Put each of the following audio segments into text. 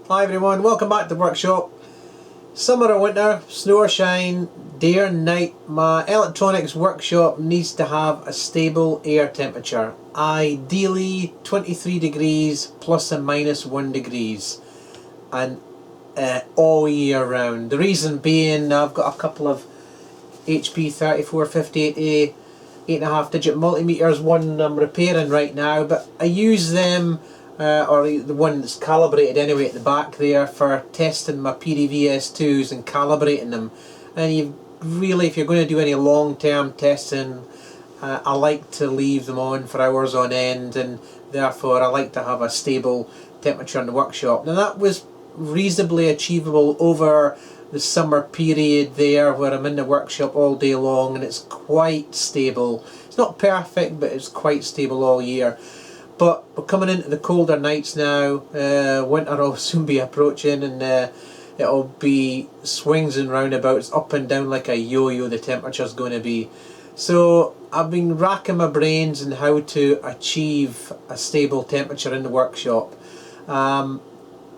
Hi everyone, welcome back to the workshop. Summer or winter, snow or shine, day or night, my electronics workshop needs to have a stable air temperature. Ideally 23 degrees plus or minus 1 degrees, and all year round. The reason being, I've got a couple of HP 3458A 8.5 digit multimeters, one I'm repairing right now, but I use them or the one that's calibrated anyway at the back there for testing my PDVS2s and calibrating them. And you really, if you're going to do any long-term testing, I like to leave them on for hours on end, and therefore I like to have a stable temperature in the workshop. Now that was reasonably achievable over the summer period there, where I'm in the workshop all day long and it's quite stable. It's not perfect, but it's quite stable all year. But we're coming into the colder nights now. Winter will soon be approaching, and it'll be swings and roundabouts, up and down like a yo-yo the temperature's going to be. So I've been racking my brains on how to achieve a stable temperature in the workshop.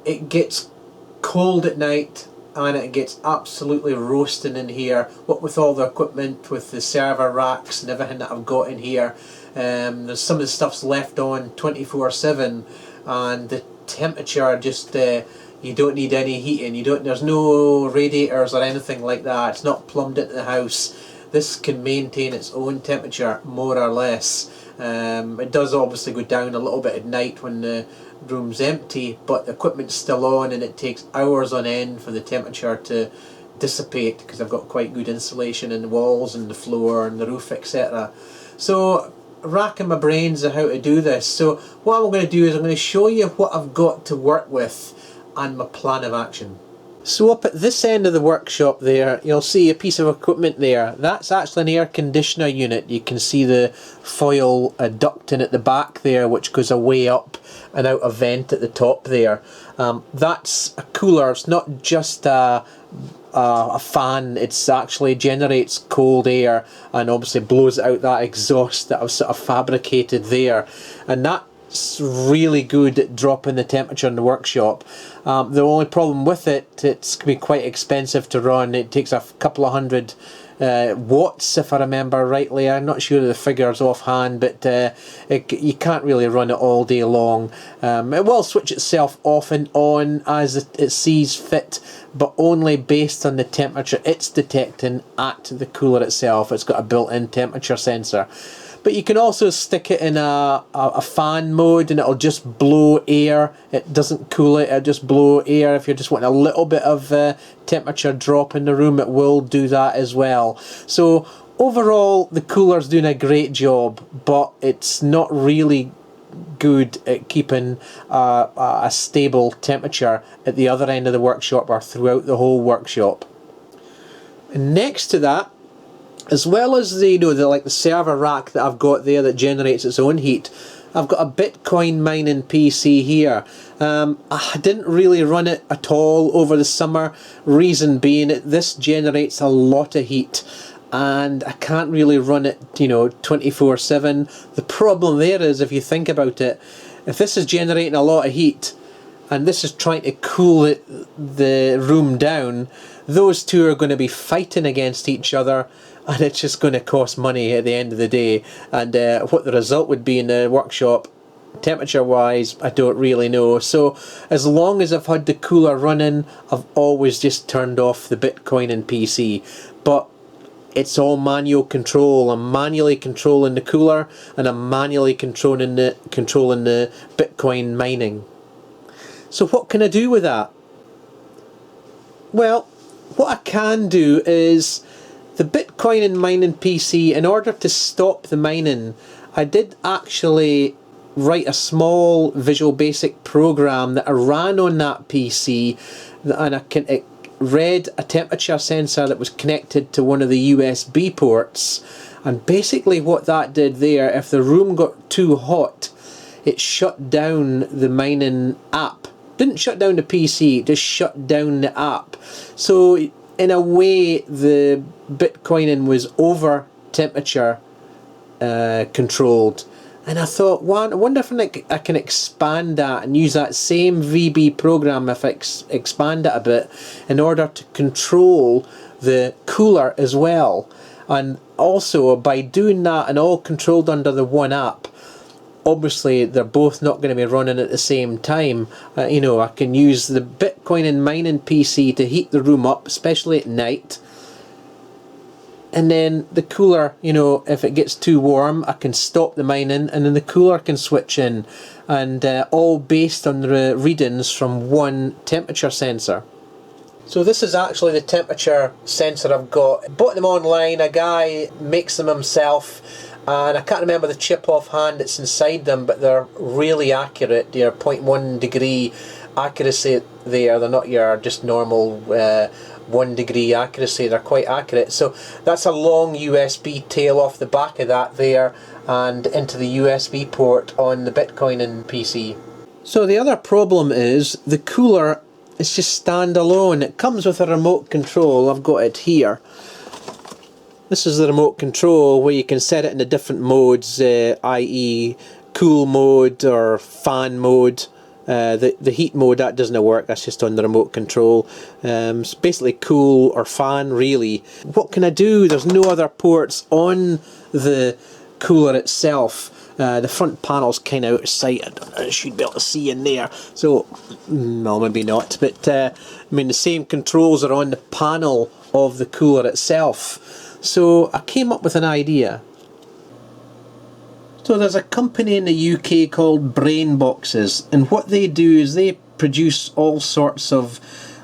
It gets cold at night and it gets absolutely roasting in here, what with all the equipment, with the server racks and everything that I've got in here. There's some of the stuff's left on 24/7, and the temperature just you don't need any heating. There's no radiators or anything like that. It's not plumbed into the house. This can maintain its own temperature more or less. It does obviously go down a little bit at night when the room's empty, but the equipment's still on, and it takes hours on end for the temperature to dissipate, because I've got quite good insulation in the walls and the floor and the roof, etc. So racking my brains on how to do this. So what I'm going to do is I'm going to show you what I've got to work with and my plan of action. So up at this end of the workshop there, you'll see a piece of equipment there. That's actually an air conditioner unit. You can see the foil ducting at the back there, which goes away up and out a vent at the top there. That's a cooler. It's not just a fan. It actually generates cold air and obviously blows out that exhaust that I've sort of fabricated there, and that's really good at dropping the temperature in the workshop. The only problem with it, it's going to be quite expensive to run. It takes a couple of hundred watts, if I remember rightly. I'm not sure of the figures offhand, but you can't really run it all day long. It will switch itself off and on as it sees fit, but only based on the temperature it's detecting at the cooler itself. It's got a built-in temperature sensor. But you can also stick it in a fan mode, and it'll just blow air. It doesn't cool it, it'll just blow air. If you're just wanting a little bit of temperature drop in the room, it will do that as well. So overall, the cooler's doing a great job, but it's not really good at keeping a stable temperature at the other end of the workshop or throughout the whole workshop. And next to that, as well as the server rack that I've got there that generates its own heat, I've got a Bitcoin mining PC here. I didn't really run it at all over the summer, reason being this generates a lot of heat, and I can't really run it 24/7. The problem there is, if you think about it, if this is generating a lot of heat and this is trying to cool the room down, those two are going to be fighting against each other, and it's just going to cost money at the end of the day. And what the result would be in the workshop, temperature wise, I don't really know. So as long as I've had the cooler running, I've always just turned off the Bitcoin and PC. But it's all manual control. I'm manually controlling the cooler, and I'm manually controlling the Bitcoin mining. So what can I do with that? Well, what I can do is, the Bitcoin and mining PC, in order to stop the mining, I did actually write a small Visual Basic program that I ran on that PC, and it read a temperature sensor that was connected to one of the USB ports. And basically what that did there, if the room got too hot, it shut down the mining app. Didn't shut down the PC, it just shut down the app. So in a way, the Bitcoining was over temperature controlled. And I thought, I wonder if I can expand that and use that same VB program if I expand it a bit in order to control the cooler as well. And also by doing that and all controlled under the one app, obviously they're both not going to be running at the same time. You know, I can use the Bitcoin and mining PC to heat the room up, especially at night. And then the cooler, you know, if it gets too warm, I can stop the mining and then the cooler can switch in. And all based on the readings from one temperature sensor. So this is actually the temperature sensor I've got. I bought them online, a guy makes them himself. And I can't remember the chip offhand that's inside them, but they're really accurate. They're 0.1 degree accuracy there. They're not your just normal 1 degree accuracy. They're quite accurate. So that's a long USB tail off the back of that there and into the USB port on the Bitcoin and PC. So the other problem is the cooler is just standalone. It comes with a remote control. I've got it here. This is the remote control where you can set it in the different modes, i.e. cool mode or fan mode. The heat mode, that doesn't work, that's just on the remote control. It's basically cool or fan really. What can I do? There's no other ports on the cooler itself. The front panel's kind of out of sight. I should be able to see in there. So, well, maybe not. But I mean, the same controls are on the panel of the cooler itself. So I came up with an idea. So there's a company in the UK called Brainboxes, and what they do is they produce all sorts of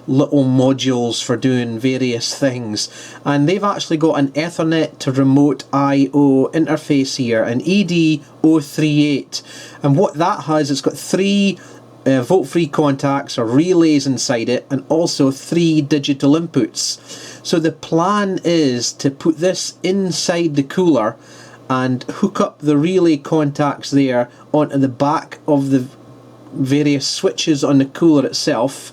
little modules for doing various things, and they've actually got an Ethernet to remote I/O interface here, an No.038, and what that has, it's got 3 volt-free contacts or relays inside it, and also 3 digital inputs. So the plan is to put this inside the cooler and hook up the relay contacts there onto the back of the various switches on the cooler itself,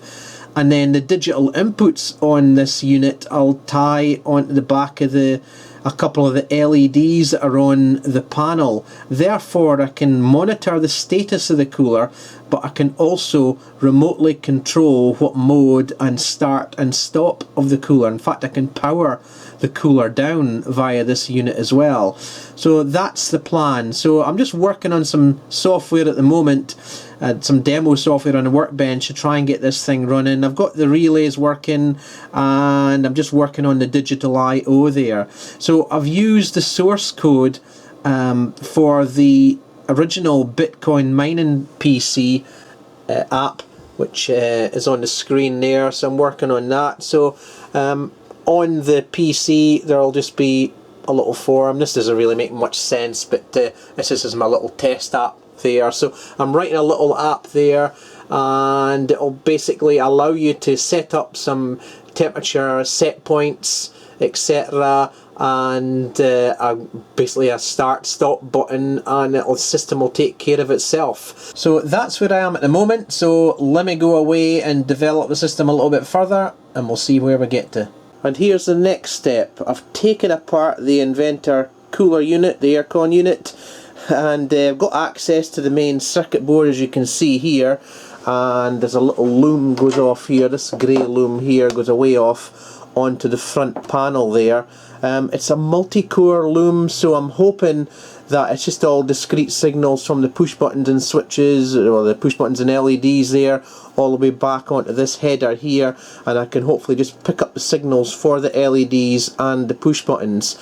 and then the digital inputs on this unit I'll tie onto the back of a couple of the LEDs that are on the panel. Therefore I can monitor the status of the cooler, but I can also remotely control what mode and start and stop of the cooler. In fact, I can power the cooler down via this unit as well. So that's the plan. So I'm just working on some software at the moment, some demo software on the workbench to try and get this thing running. I've got the relays working and I'm just working on the digital I/O there. So I've used the source code for the original Bitcoin mining PC app, which is on the screen there, so I'm working on that. So on the PC there'll just be a little forum. This doesn't really make much sense, but this is my little test app there. So I'm writing a little app there, and it'll basically allow you to set up some temperature set points, etc., and basically a start stop button, and the system will take care of itself. So that's where I am at the moment. So let me go away and develop the system a little bit further, and we'll see where we get to. And here's the next step. I've taken apart the Inventor cooler unit, the aircon unit, and I've got access to the main circuit board, as you can see here, and there's a little loom goes off here. This grey loom here goes away off onto the front panel there. It's a multi-core loom, so I'm hoping that it's just all discrete signals from the push buttons and switches, or the push buttons and LEDs there, all the way back onto this header here, and I can hopefully just pick up the signals for the LEDs and the push buttons.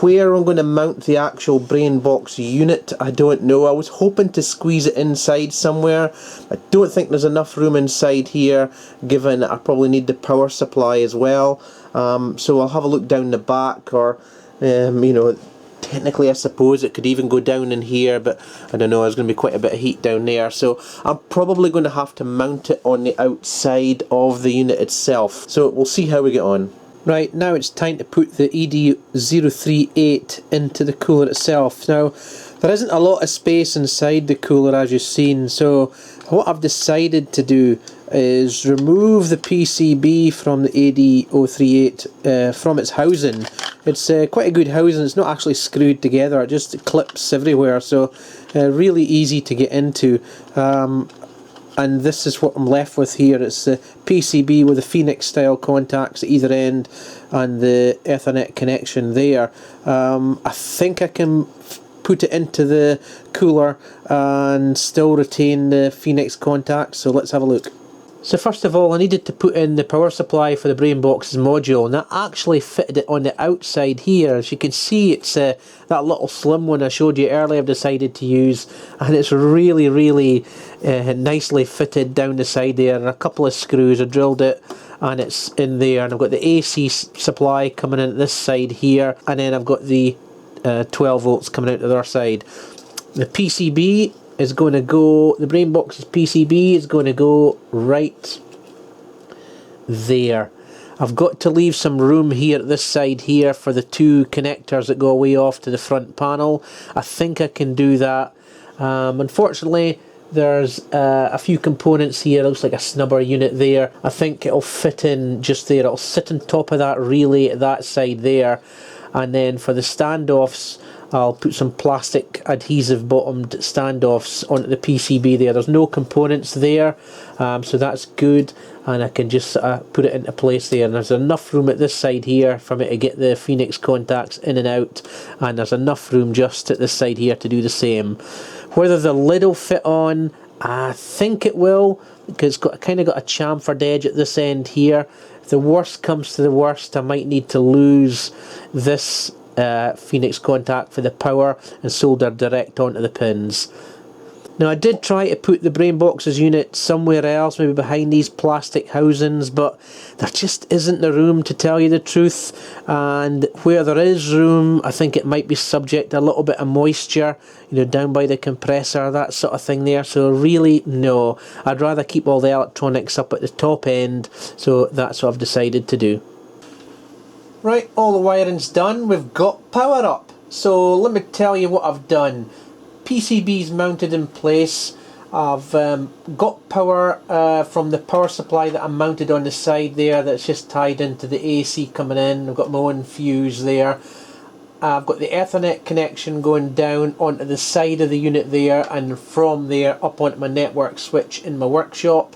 Where I'm going to mount the actual Brainbox unit, I don't know. I was hoping to squeeze it inside somewhere. I don't think there's enough room inside here, given that I probably need the power supply as well. So I'll have a look down the back, or you know, technically I suppose it could even go down in here, but I don't know, there's going to be quite a bit of heat down there, so I'm probably going to have to mount it on the outside of the unit itself. So we'll see how we get on. Right, now it's time to put the No.038 into the cooler itself. Now, there isn't a lot of space inside the cooler, as you've seen, so what I've decided to do is remove the PCB from the No.038 from its housing, It's quite a good housing. It's not actually screwed together, it just clips everywhere, so really easy to get into. And this is what I'm left with here. It's the PCB with the Phoenix style contacts at either end and the Ethernet connection there. I think I can put it into the cooler and still retain the Phoenix contacts, so let's have a look. So first of all, I needed to put in the power supply for the Brainboxes module, and that actually fitted it on the outside here. As you can see, it's that little slim one I showed you earlier I've decided to use, and it's really nicely fitted down the side there, and a couple of screws. I drilled it and it's in there, and I've got the AC supply coming in at this side here, and then I've got the 12 volts coming out the other side. The PCB is going to go, the Brainboxes PCB is going to go right there. I've got to leave some room here at this side here for the two connectors that go away off to the front panel. I think I can do that. Unfortunately, there's a few components here. It looks like a snubber unit there. I think it'll fit in just there. It'll sit on top of that relay at that side there. And then for the standoffs, I'll put some plastic adhesive bottomed standoffs onto the PCB there. There's no components there, so that's good, and I can just put it into place there. And there's enough room at this side here for me to get the Phoenix contacts in and out, and there's enough room just at this side here to do the same. Whether the lid will fit on, I think it will, because it's kind of got a chamfered edge at this end here. If the worst comes to the worst, I might need to lose this Phoenix contact for the power and solder direct onto the pins. Now, I did try to put the Brainboxes unit somewhere else, maybe behind these plastic housings, but there just isn't the room, to tell you the truth. And where there is room, I think it might be subject to a little bit of moisture, you know, down by the compressor, that sort of thing there. So really, no, I'd rather keep all the electronics up at the top end, so that's what I've decided to do. Right, all the wiring's done, we've got power up. So let me tell you what I've done. PCB's mounted in place. I've got power from the power supply that I mounted on the side there, that's just tied into the AC coming in. I've got my own fuse there. I've got the Ethernet connection going down onto the side of the unit there, and from there up onto my network switch in my workshop.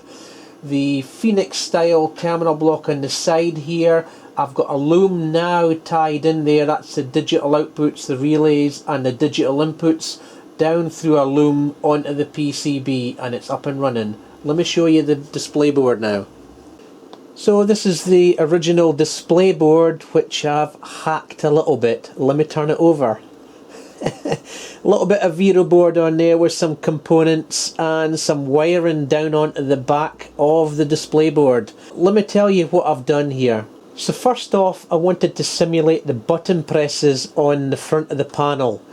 The Phoenix style terminal block on the side here. I've got a loom now tied in there. That's the digital outputs, the relays and the digital inputs, down through a loom onto the PCB, and it's up and running. Let me show you the display board now. So this is the original display board, which I've hacked a little bit. Let me turn it over. A little bit of Vero board on there with some components and some wiring down onto the back of the display board. Let me tell you what I've done here. So first off, I wanted to simulate the button presses on the front of the panel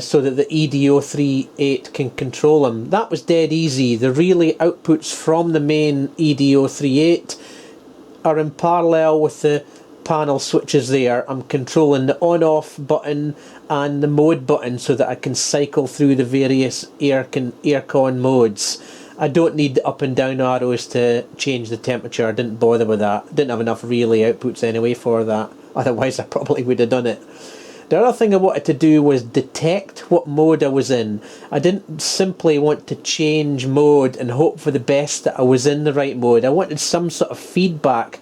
so that the No.038 can control them. That was dead easy. The relay outputs from the main No.038 are in parallel with the panel switches there. I'm controlling the on-off button and the mode button so that I can cycle through the various aircon modes. I don't need the up and down arrows to change the temperature. I didn't bother with that. I didn't have enough relay outputs anyway for that. Otherwise I probably would have done it. The other thing I wanted to do was detect what mode I was in. I didn't simply want to change mode and hope for the best that I was in the right mode. I wanted some sort of feedback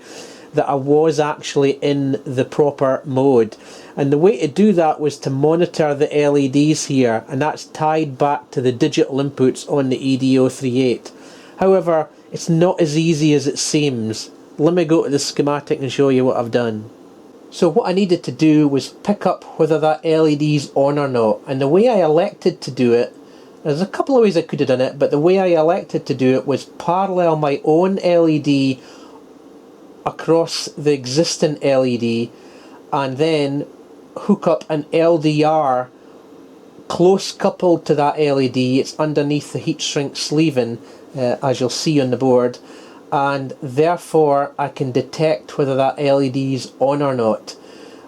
that I was actually in the proper mode. And the way to do that was to monitor the LEDs here, and that's tied back to the digital inputs on the No.038. However, it's not as easy as it seems. Let me go to the schematic and show you what I've done. So what I needed to do was pick up whether that LED's on or not, and the way I elected to do it, there's a couple of ways I could have done it, but the way I elected to do it was parallel my own LED across the existing LED, and then hook up an LDR close coupled to that LED. It's underneath the heat shrink sleeving, as you'll see on the board, and therefore I can detect whether that LED is on or not.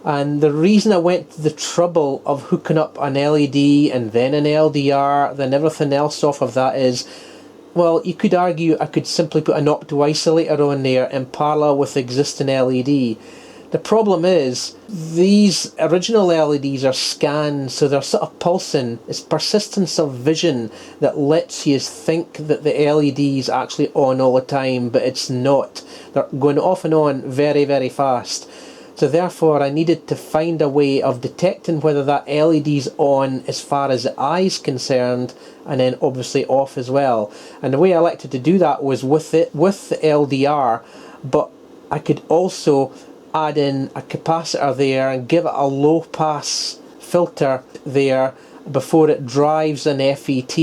And the reason I went to the trouble of hooking up an LED and then an LDR, then everything else off of that is, well, you could argue I could simply put an opto isolator on there in parallel with the existing LED. The problem is, these original LEDs are scanned, so they're sort of pulsing. It's persistence of vision that lets you think that the LED is actually on all the time, but it's not. They're going off and on very, very fast. So therefore I needed to find a way of detecting whether that LED's on as far as the eye's concerned, and then obviously off as well. And the way I elected to do that was with the LDR, but I could also add in a capacitor there and give it a low pass filter there before it drives an FET,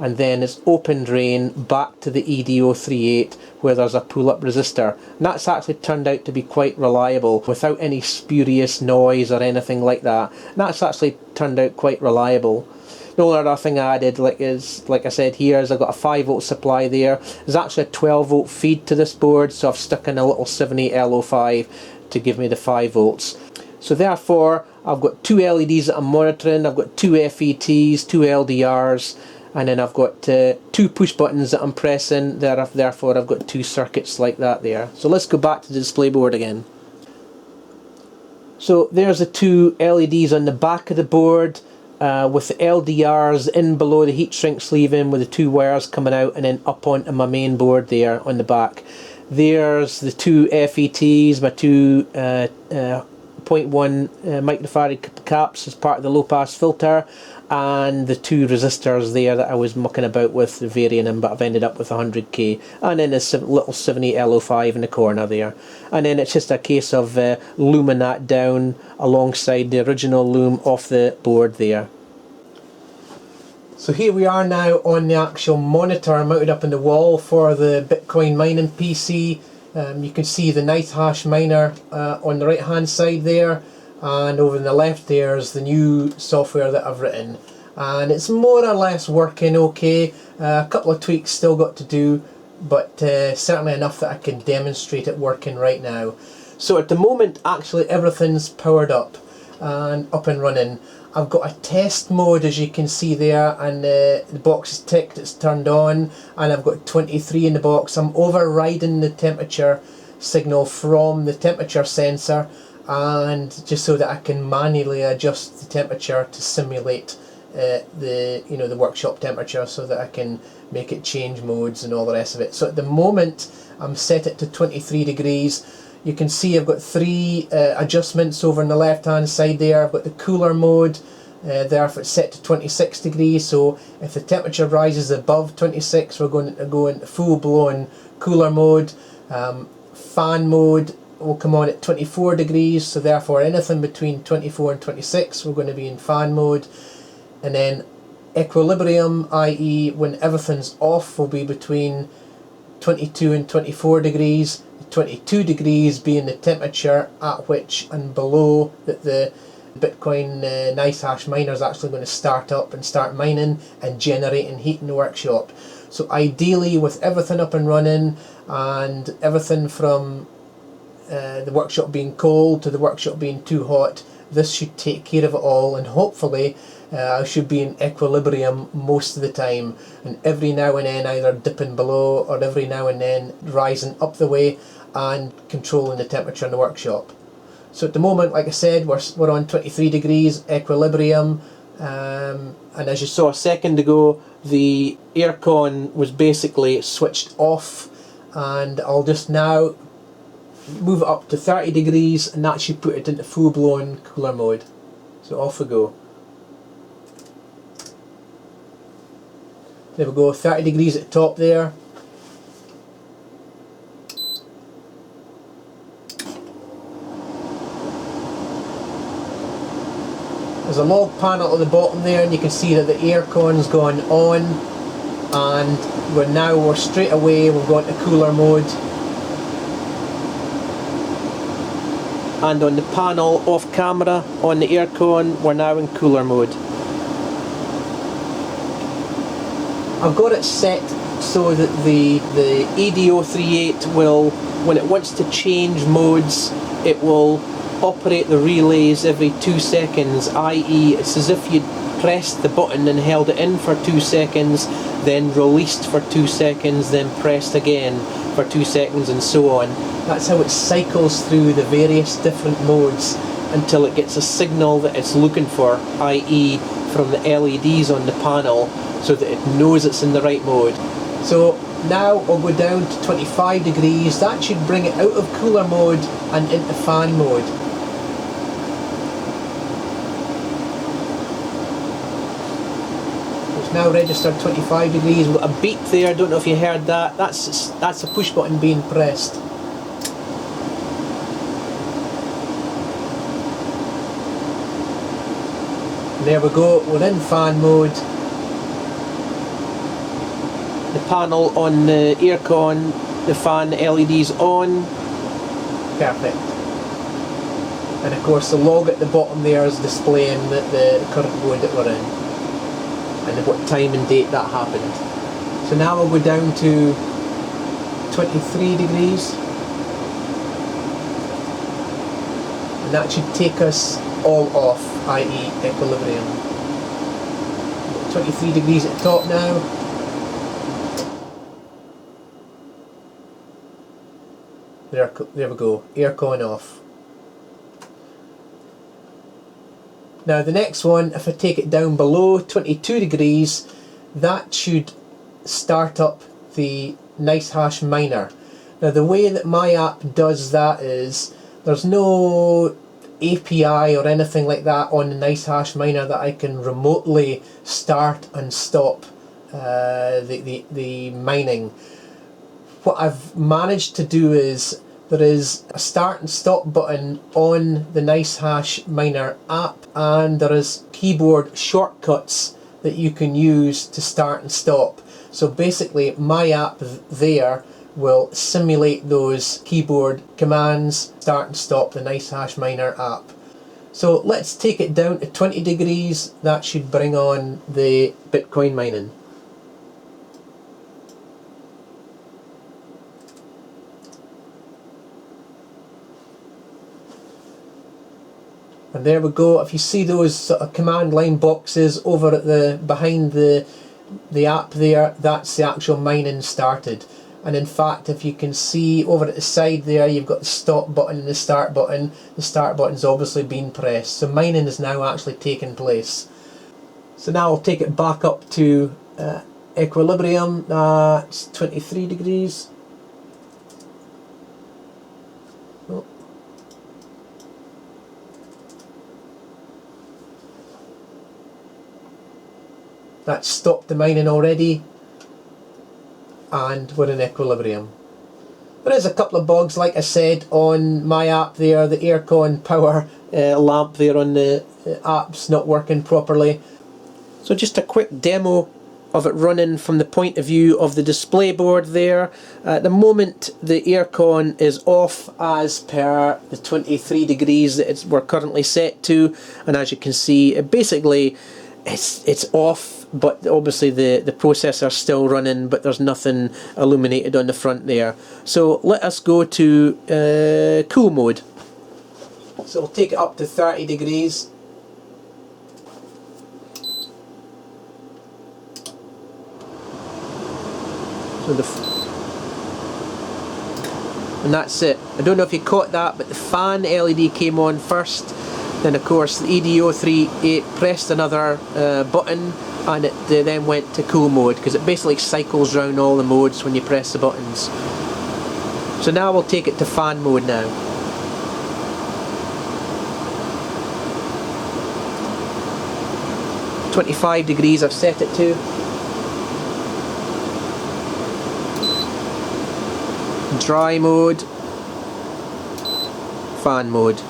and then it's open drain back to the No.038 where there's a pull-up resistor. And that's actually turned out to be quite reliable without any spurious noise or anything like that. And that's actually turned out quite reliable. The only other thing I added, like I said here, is I've got a 5V supply there. There's actually a 12V feed to this board, so I've stuck in a little 78LO5 to give me the 5V. So therefore I've got two LEDs that I'm monitoring, I've got two FETs, two LDRs, and then I've got two push buttons that I'm pressing. Therefore I've got two circuits like that there. So let's go back to the display board again. So there's the two LEDs on the back of the board, with the LDRs in below the heat shrink sleeving with the two wires coming out and then up onto my main board there on the back. There's the two FETs, my two 0.1 microfarad caps as part of the low pass filter, and the two resistors there that I was mucking about with, varying them, but I've ended up with 100k, and then this little 78LO5 in the corner there. And then it's just a case of looming that down alongside the original loom off the board there. So here we are now on the actual monitor mounted up in the wall for the Bitcoin mining PC. You can see the Nicehash Miner on the right hand side there, and over on the left there's the new software that I've written, and it's more or less working okay. A couple of tweaks still got to do, but certainly enough that I can demonstrate it working right now. So at the moment actually everything's powered up and up and running. I've got a test mode, as you can see there, and the box is ticked, it's turned on, and I've got 23 in the box. I'm overriding the temperature signal from the temperature sensor, and just so that I can manually adjust the temperature to simulate the workshop temperature, so that I can make it change modes and all the rest of it. So at the moment I'm set it to 23 degrees. You can see I've got three adjustments over on the left hand side there. I've got the cooler mode, therefore it's set to 26 degrees, so if the temperature rises above 26 we're going to go into full blown cooler mode. Fan mode will come on at 24 degrees, so therefore anything between 24 and 26 we're going to be in fan mode. And then equilibrium, i.e. when everything's off, will be between 22 and 24 degrees. 22 degrees being the temperature at which and below that the Bitcoin Nicehash Miner is actually going to start up and start mining and generating heat in the workshop. So ideally, with everything up and running and everything from the workshop being cold to the workshop being too hot, this should take care of it all, and hopefully I should be in equilibrium most of the time, and every now and then either dipping below or every now and then rising up the way and controlling the temperature in the workshop. So at the moment, like I said, we're on 23 degrees equilibrium, and as you saw a second ago, the aircon was basically switched off, and I'll just now move it up to 30 degrees, and that should put it into full blown cooler mode. So off we go. There we go, 30 degrees at the top there. There's a log panel at the bottom there, and you can see that the aircon's gone on, and we're straight away, we've gone to cooler mode. And on the panel off camera on the aircon, we're now in cooler mode. I've got it set so that the No.038 will, when it wants to change modes, it will operate the relays every 2 seconds, i.e. it's as if you pressed the button and held it in for 2 seconds, then released for 2 seconds, then pressed again for 2 seconds, and so on. That's how it cycles through the various different modes until it gets a signal that it's looking for, i.e. from the LEDs on the panel, so that it knows it's in the right mode. So now I'll go down to 25 degrees. That should bring it out of cooler mode and into fan mode. It's now registered 25 degrees. We've got a beep there, don't know if you heard that. That's a push button being pressed. There we go, we're in fan mode. The panel on the aircon, the fan LEDs on. Perfect. And of course the log at the bottom there is displaying the current mode that we're in and what time and date that happened. So now we'll go down to 23 degrees. And that should take us all off, i.e. equilibrium. 23 degrees at the top now. There we go, aircon off. Now the next one, if I take it down below 22 degrees, that should start up the Nicehash Miner. Now the way that my app does that is, there's no API or anything like that on the Nicehash Miner that I can remotely start and stop the mining. What I've managed to do is, there is a start and stop button on the Nicehash Miner app, and there is keyboard shortcuts that you can use to start and stop. So basically my app there will simulate those keyboard commands, start and stop the Nicehash Miner app. So let's take it down to 20 degrees. That should bring on the Bitcoin mining. And there we go. If you see those sort of command line boxes over at the behind the app there, that's the actual mining started. And in fact, if you can see over at the side there, you've got the stop button and the start button. The start button's obviously been pressed, so mining is now actually taking place. So now I'll take it back up to equilibrium. It's 23 degrees. Oh. That's stopped the mining already, and we're in equilibrium. There is a couple of bugs, like I said, on my app there. The aircon power lamp there on the app's not working properly. So just a quick demo of it running from the point of view of the display board there. At the moment the aircon is off as per the 23 degrees that we're currently set to, and as you can see, it's off, but obviously the processor's still running, but there's nothing illuminated on the front there. So let us go to cool mode. So we'll take it up to 30 degrees. And that's it. I don't know if you caught that, but the fan LED came on first. Then of course the No.038 pressed another button, and it then went to cool mode, because it basically cycles around all the modes when you press the buttons. So now we'll take it to fan mode now. .25 degrees I've set it to. Dry mode, fan mode.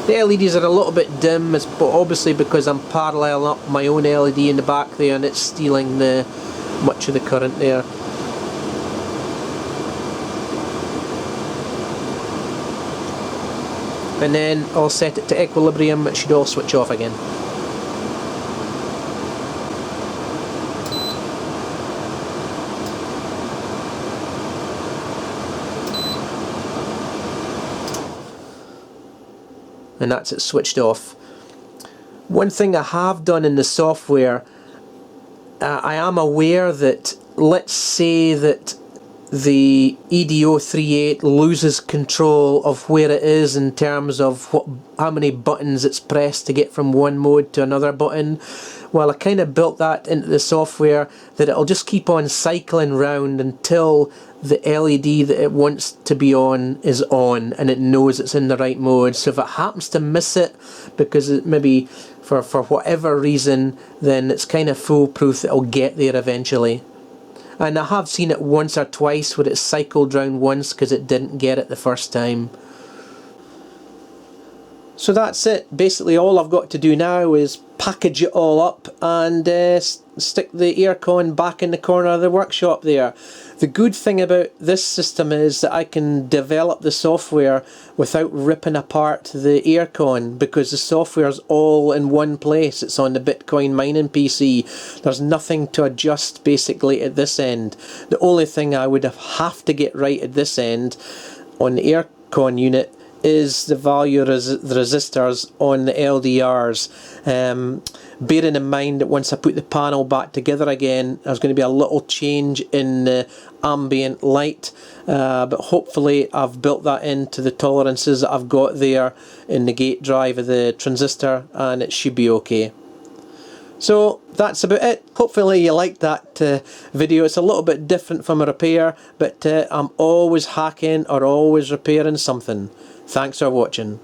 The LEDs are a little bit dim, but obviously because I'm paralleling up my own LED in the back there, and it's stealing much of the current there. And then I'll set it to equilibrium. It should all switch off again. And that's it switched off. One thing I have done in the software, I am aware that, let's say that the No.038 loses control of where it is in terms of how many buttons it's pressed to get from one mode to another button. Well, I kind of built that into the software that it'll just keep on cycling round until the LED that it wants to be on is on and it knows it's in the right mode. So if it happens to miss it because it maybe for whatever reason, then it's kind of foolproof that it'll get there eventually. And I have seen it once or twice where it cycled round once because it didn't get it the first time. So that's it. Basically all I've got to do now is package it all up and stick the aircon back in the corner of the workshop there. The good thing about this system is that I can develop the software without ripping apart the aircon, because the software is all in one place. It's on the Bitcoin mining PC. There's nothing to adjust basically at this end. The only thing I would have to get right at this end on the aircon unit is the value of the resistors on the LDRs. Bearing in mind that once I put the panel back together again, there's going to be a little change in the ambient light, but hopefully I've built that into the tolerances that I've got there in the gate drive of the transistor, and it should be okay. So that's about it. Hopefully you liked that video. It's a little bit different from a repair, but I'm always hacking or always repairing something. Thanks for watching.